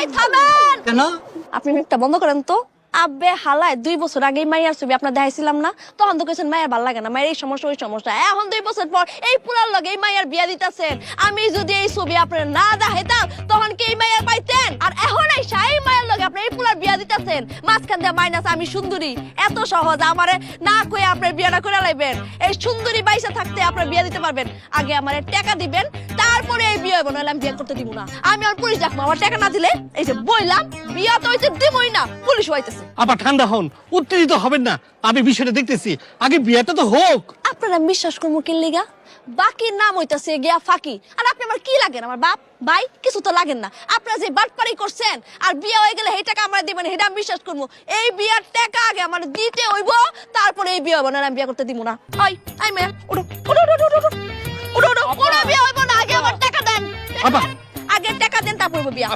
এই থামেন। কেন? আপনি মুখটা বন্ধ করেন তো। আব্বে হালায় 2 বছর আগে মাইয়ার ছবি আপনার দেখাইছিলাম না, তখন তো কেছেন মায়ের ভাল লাগে না, মায়ের এই সমস্যা ওই সমস্যা। এখন 2 বছর পর এই পুরার লগে এই মাইয়ার বিয়া দিতেছেন। আমি যদি এই ছবি আপনার না দেখাইতাম তখন কি এই মাইয়ার পাইতেন? আর এখন আইসা এই মায়ের লগে আপনি এই পুরার বিয়া দিতেছেন, মাঝখান দিয়ে মাইনাস আমি সুন্দরী। এত সহজ আমারে না কই আপনার বিয়াটা করে লাইবেন। এই সুন্দরী বাইসা থাকতে আপনার বিয়া দিতে পারবেন। আগে আমারে টাকা দিবেন, তারপরে এই বিয়ে হইব, নাহলে আমি বিয়ে করতে দিব না। আমি আর পুলিশ ডাকবো, আমার টাকা না দিলে এই যে বইলাম বিয়া তো হইতে দিবই না, পুলিশ হইতেছে। আবার ঠান্ডা হন, উত্তেজিত হবেন না, আমি বিষয়টা দেখতেছি, আগে বিয়েটা তো হোক। আপনারা বিশ্বাস করবো কি লিগা? বাকির নাম হইতাছে গিয়া ফাঁকি। আর আপনি আমার কি লাগেন? আমার বাপ ভাই কিছু তো লাগেন না। আপনারা যে বাটপারি করছেন আর বিয়ে হয়ে গেলে এই টাকা আমরা দিবেন, এটা আমি বিশ্বাস করবো। এই বিয়ার টাকা আগে আমার দিতে হইব, তারপরে এই বিয়ে হইব, না আমি বিয়ে করতে দিব না। ওই আই মেয়ে ওঠো ওঠো ওঠো ওঠো ওঠো ওঠো ওঠো, কোনো বিয়ে হইব না, আগে আমার টাকা দেন। আগে টাকা দেন, তারপর বিয়া।